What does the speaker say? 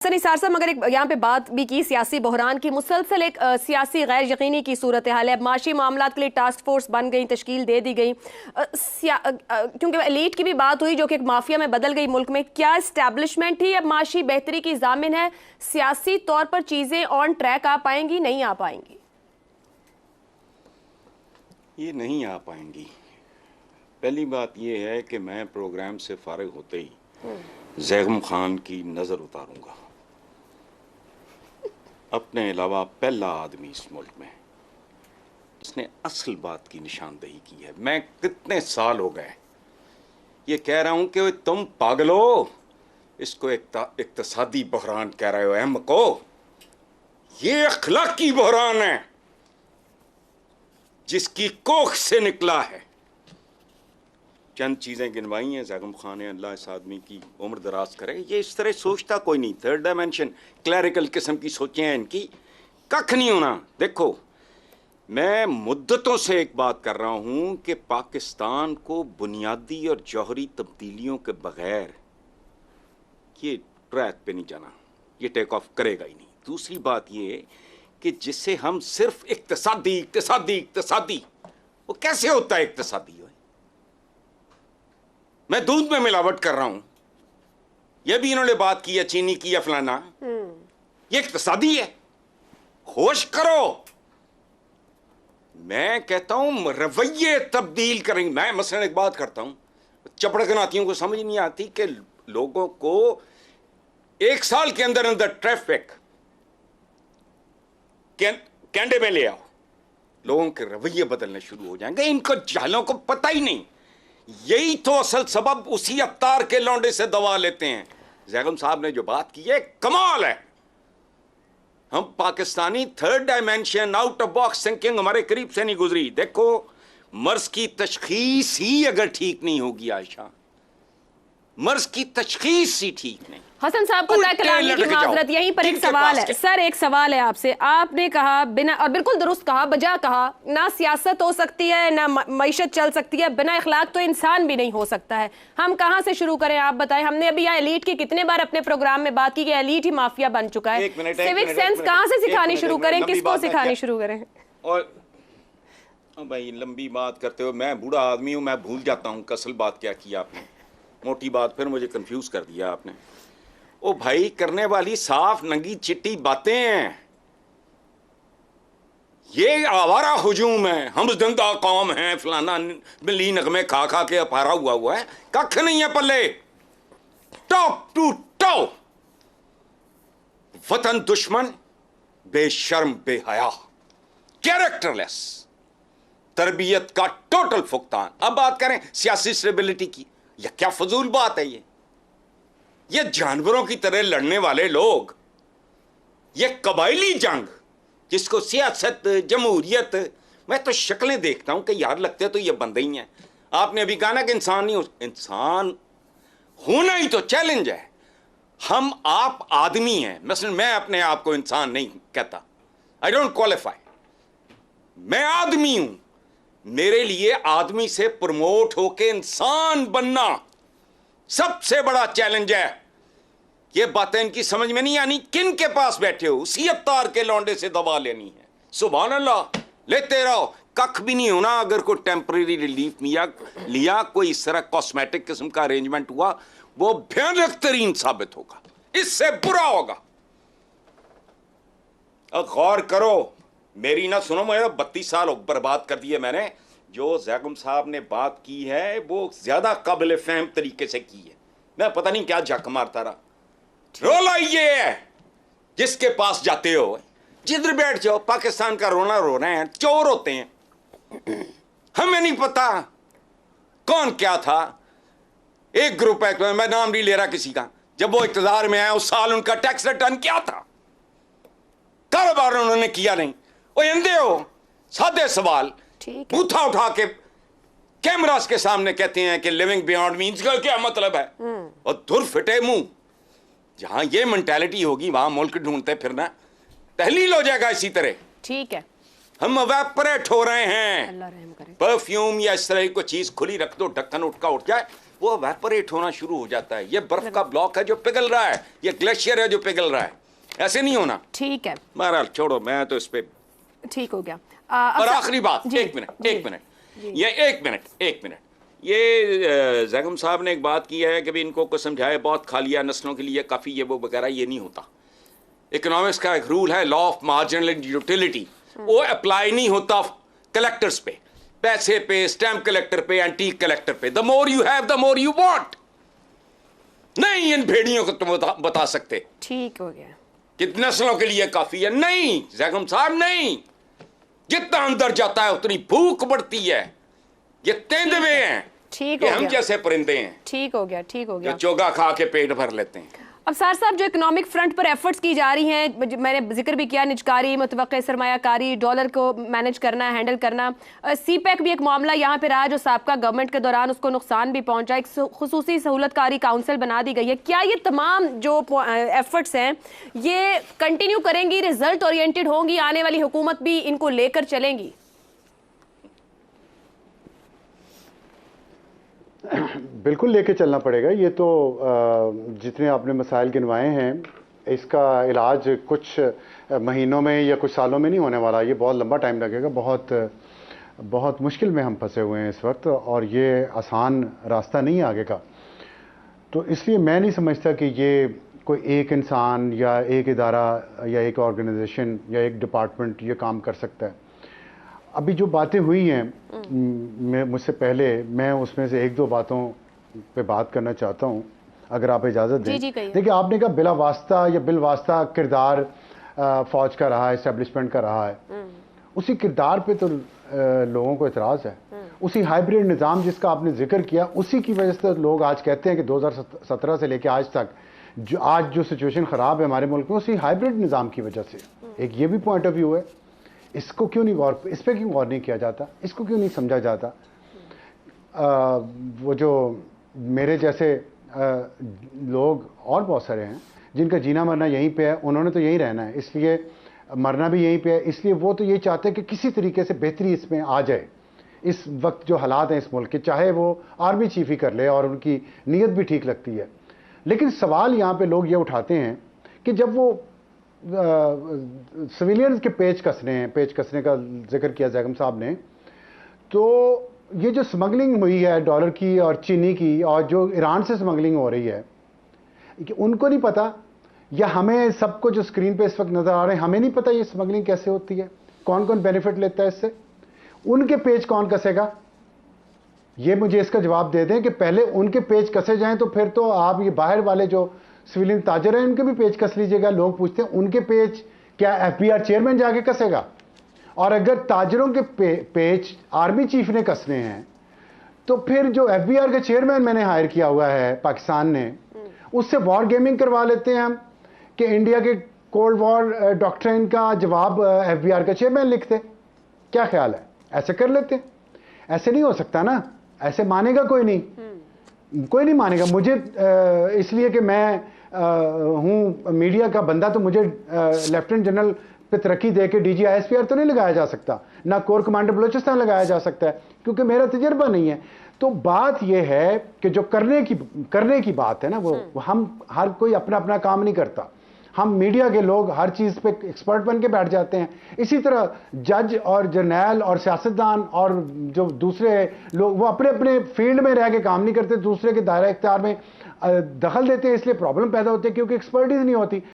सनी सारसा मगर एक यहाँ पे बात भी की सियासी बहरान की, मुसलसल एक सियासी गैर यकीनी की सूरत हाल है। अब माशी मामलात के लिए टास्क फोर्स बन गई, तश्कील दे दी गई, क्योंकि एलीट की भी बात हुई जो कि एक माफिया में बदल गई मुल्क में। क्या इस्टेब्लिशमेंट ही अब माशी बेहतरी की जामिन है? सियासी तौर पर चीज़ें ऑन ट्रैक आ पाएंगी, नहीं आ पाएंगी? ये नहीं आ पाएंगी। पहली बात यह है कि मैं प्रोग्राम से फारिग होते ही ज़ैगम खान की नज़र उतारूंगा। अपने अलावा पहला आदमी इस मुल्क में उसने असल बात की निशानदेही की है। मैं कितने साल हो गए ये कह रहा हूं कि तुम पागल हो, इसको इक्तसादी बहरान कह रहे हो अहम को, ये अखलाकी बहरान है जिसकी कोख से निकला है। चंद चीज़ें गिनवाई हैं ज़ैगम खान ने, अल्लाह इस आदमी की उम्र दराज करे। ये इस तरह सोचता कोई नहीं, थर्ड डायमेंशन क्लैरिकल किस्म की सोचें हैं इनकी, कख नहीं होना। देखो मैं मुद्दतों से एक बात कर रहा हूँ कि पाकिस्तान को बुनियादी और जौहरी तब्दीलियों के बगैर ये ट्रैक पे नहीं जाना, ये टेक ऑफ करेगा ही नहीं। दूसरी बात ये कि जिसे हम सिर्फ इक्तसादी इक्तसादी इक्तसादी, वो कैसे होता है इक्तसादी? मैं दूध में मिलावट कर रहा हूं, यह भी इन्होंने बात की है, चीनी की या फलाना, ये इक्तसादी है। होश करो। मैं कहता हूं रवैये तब्दील करेंगे। मैं मसलन एक बात करता हूं, चपड़कनातियों को समझ नहीं आती कि लोगों को एक साल के अंदर अंदर ट्रैफिक कैंडे में ले आओ, लोगों के रवैये बदलने शुरू हो जाएंगे। इनको जालों को पता ही नहीं। यही तो असल सबब उसी अवतार के लौंडे से दवा लेते हैं। ज़ैगम साहब ने जो बात की है कमाल है। हम Pakistani third dimension out of box thinking हमारे करीब से नहीं गुजरी। देखो मर्ज की तशखीस ही अगर ठीक नहीं होगी आयशा, मर्ज की तशखीस ही ठीक नहीं। हसन साहब को तय कलामी की माजरत। यहीं पर एक सवाल है सर, एक सवाल है आपसे। आपने कहा बिना, और बिल्कुल दुरुस्त कहा, बजा कहा, ना सियासत हो सकती है ना मईशत चल सकती है, बिना इखलाक तो इंसान भी नहीं हो सकता है। हम कहाँ से शुरू करें आप बताएं? हमने अभी यहाँ एलीट की कितने बार अपने प्रोग्राम में बात की कि एलीट ही माफिया बन चुका है। सिविक सेंस कहाँ से सिखानी शुरू करें, किसको सिखानी शुरू करें? और भाई लंबी बात करते हो, मैं बूढ़ा आदमी हूँ, मैं भूल जाता हूँ असल बात क्या की आपने। मोटी बात फिर मुझे कंफ्यूज कर दिया आपने। ओ भाई करने वाली साफ नंगी चिट्टी बातें हैं, ये आवारा हुजूम है, हम जिंदा कौम हैं, फलाना बिल्ली नगमे खा खा के अपारा हुआ है, कख नहीं है पल्ले। टॉप टू टॉप वतन दुश्मन, बेशर्म बेहया, कैरेक्टरलेस, तरबियत का टोटल फुकतान। अब बात करें सियासी स्टेबिलिटी की, यह क्या फजूल बात है? ये जानवरों की तरह लड़ने वाले लोग, ये कबायली जंग जिसको सियासत जमहूरियत, मैं तो शक्लें देखता हूं कि यार लगते तो ये बंदे ही हैं। आपने अभी कहा ना कि इंसान नहीं हो, इंसान होना ही तो चैलेंज है। हम आप आदमी हैं, मसलन मैं अपने आप को इंसान नहीं कहता, आई डोंट क्वालिफाई, मैं आदमी हूं। मेरे लिए आदमी से प्रमोट होके इंसान बनना सबसे बड़ा चैलेंज है। ये बातें इनकी समझ में नहीं आनी। किन के पास बैठे हो, उसी अवतार के लौंडे से दबा लेनी है। सुभान अल्लाह, लेते रहो, कख भी नहीं होना। अगर कोई टेम्परेरी रिलीफ लिया, कोई इस तरह कॉस्मेटिक किस्म का अरेंजमेंट हुआ, वो भयानक तरीन साबित होगा, इससे बुरा होगा। अब गौर करो, मेरी ना सुनो, मेरा 32 साल बर्बाद कर दिए मैंने। जो ज़ैगम साहब ने बात की है वो ज्यादा काबिल फहम तरीके से की है। मैं पता नहीं क्या झक मारता रहा। रोला ये है, जिसके पास जाते हो जिधर बैठ जाओ, पाकिस्तान का रोना रो रहे हैं, चोर होते हैं। हमें नहीं पता कौन क्या था। एक ग्रुप है, मैं नाम नहीं ले रहा किसी का, जब वो इक़्तिदार में आया उस साल उनका टैक्स रिटर्न क्या था? कारोबार उन्होंने किया नहीं। वो अंधे हो? सादे सवाल बूथा उठा के कैमरास के सामने कहते हैं कि लिविंग बियॉन्ड मीन्स का क्या मतलब है? और धुर फिटे मुंह। जहां ये मेंटालिटी होगी वहां मुल्क ढूंढते फिरना तहलील हो जाएगा इसी तरह। ठीक है, हम एवेपोरेट हो रहे हैं। अल्लाह रहम करे। परफ्यूम या इस तरह की कोई चीज खुली रख दो, ढक्कन उठ जाए, वो एवेपोरेट होना शुरू हो जाता है। ये बर्फ का ब्लॉक है जो पिघल रहा है, ये ग्लेशियर है जो पिघल रहा है, ऐसे नहीं होना। ठीक है, बहरहाल छोड़ो, मैं तो इस पे ठीक हो गया। और आखिरी बात, एक मिनट, ये जैगम साहब ने एक बात की है कि भी इनको को समझाए बहुत खा लिया नस्लों के लिए काफ़ी ये वो वगैरह, ये नहीं होता। इकोनॉमिक्स का एक रूल है, लॉ ऑफ मार्जिनल यूटिलिटी, वो अप्लाई नहीं होता कलेक्टर्स पे, पैसे पे, स्टैम्प कलेक्टर पे, एंटीक कलेक्टर पे। The more you have the more you want. नहीं, इन भेड़ियों को तुम बता सकते ठीक हो गया कि नस्लों के लिए काफी है। नहीं जैगम साहब, नहीं, जितना अंदर जाता है उतनी भूख बढ़ती है। ये तेंदुए हैं, ठीक ये हो हम गया, जैसे परिंदे हैं ठीक हो गया, ठीक हो जो गया। चोगा खा के पेट भर लेते हैं। अब सार साहब, जो इकोनॉमिक फ्रंट पर एफर्ट्स की जा रही हैं, मैंने जिक्र भी किया, निजकारी, मुतवक्किल सरमायाकारी, डॉलर को मैनेज करना, हैंडल करना। सीपैक भी एक मामला यहाँ पे रहा जो साबका गवर्नमेंट के दौरान उसको नुकसान भी पहुंचा। एक खुसूसी सहूलतकारी काउंसिल बना दी गई है। क्या ये तमाम जो एफर्ट्स हैं ये कंटिन्यू करेंगी, रिजल्ट ओरिएंटेड होंगी, आने वाली हुकूमत भी इनको लेकर चलेंगी? बिल्कुल लेके चलना पड़ेगा। ये तो जितने आपने मसाइल गिनवाए हैं, इसका इलाज कुछ महीनों में या कुछ सालों में नहीं होने वाला। ये बहुत लंबा टाइम लगेगा। बहुत मुश्किल में हम फंसे हुए हैं इस वक्त, और ये आसान रास्ता नहीं है आगे का। तो इसलिए मैं नहीं समझता कि ये कोई एक इंसान या एक इदारा या एक ऑर्गेनाइजेशन या एक डिपार्टमेंट ये काम कर सकता है। अभी जो बातें हुई हैं मुझसे पहले, मैं उसमें से एक दो बातों पे बात करना चाहता हूं, अगर आप इजाज़त दें। देखिए, आपने कहा बिला वास्ता या बिल वास्ता किरदार फौज का रहा है, एस्टेब्लिशमेंट का रहा है। उसी किरदार पे तो लोगों को इतराज़ है। उसी हाइब्रिड निज़ाम जिसका आपने जिक्र किया, उसी की वजह से लोग आज कहते हैं कि 2017 से लेकर आज तक जो सिचुएशन ख़राब है हमारे मुल्क में, उसी हाइब्रिड निज़ाम की वजह से। एक ये भी पॉइंट ऑफ व्यू है। इसको क्यों नहीं इस पर क्यों गौर नहीं किया जाता? इसको क्यों नहीं समझा जाता? वो जो मेरे जैसे लोग और बहुत सारे हैं जिनका जीना मरना यहीं पे है, उन्होंने तो यहीं रहना है, इसलिए मरना भी यहीं पे है, इसलिए वो तो ये चाहते हैं कि किसी तरीके से बेहतरी इसमें आ जाए। इस वक्त जो हालात हैं इस मुल्क के, चाहे वो आर्मी चीफ ही कर ले और उनकी नीयत भी ठीक लगती है, लेकिन सवाल यहाँ पे लोग ये उठाते हैं कि जब वो सिविलियंस के पेच कसने का जिक्र किया जैगम साहब ने, तो ये जो स्मगलिंग हुई है डॉलर की और चीनी की, और जो ईरान से स्मगलिंग हो रही है, कि उनको नहीं पता, या हमें सबको जो स्क्रीन पे इस वक्त नजर आ रहे हैं हमें नहीं पता ये स्मगलिंग कैसे होती है, कौन कौन बेनिफिट लेता है इससे, उनके पेच कौन कसेगा? ये मुझे इसका जवाब दे दें कि पहले उनके पेच कसे जाएं, तो फिर तो आप ये बाहर वाले जो सिविलियन ताजर हैं उनके भी पेच कस लीजिएगा। लोग पूछते हैं उनके पेच क्या FBI चेयरमैन जाके कसेगा? और अगर ताजरों के पेच आर्मी चीफ ने कसने हैं, तो फिर जो FBI का चेयरमैन मैंने हायर किया हुआ है पाकिस्तान ने, उससे वॉर गेमिंग करवा लेते हैं हम कि इंडिया के कोल्ड वॉर डॉक्ट्रिन का जवाब FBI का चेयरमैन लिखते। क्या ख्याल है? ऐसे कर लेते? ऐसे नहीं हो सकता ना, ऐसे मानेगा कोई नहीं, कोई नहीं मानेगा। मुझे इसलिए कि मैं हूं मीडिया का बंदा, तो मुझे लेफ्टिनेंट जनरल पे तरक्की दे के DG ISPR तो नहीं लगाया जा सकता, ना कोर कमांडर बलूचिस्तान लगाया जा सकता है, क्योंकि मेरा तजर्बा नहीं है। तो बात यह है कि जो करने की बात है ना, वो हम हर कोई अपना अपना काम नहीं करता। हम मीडिया के लोग हर चीज़ पे एक्सपर्ट बन के बैठ जाते हैं। इसी तरह जज और जर्नैल और सियासतदान और जो दूसरे लोग, वो अपने अपने फील्ड में रह के काम नहीं करते, दूसरे के दायरा इख्तियार में दखल देते हैं, इसलिए प्रॉब्लम पैदा होती है, क्योंकि एक्सपर्टीज नहीं होती।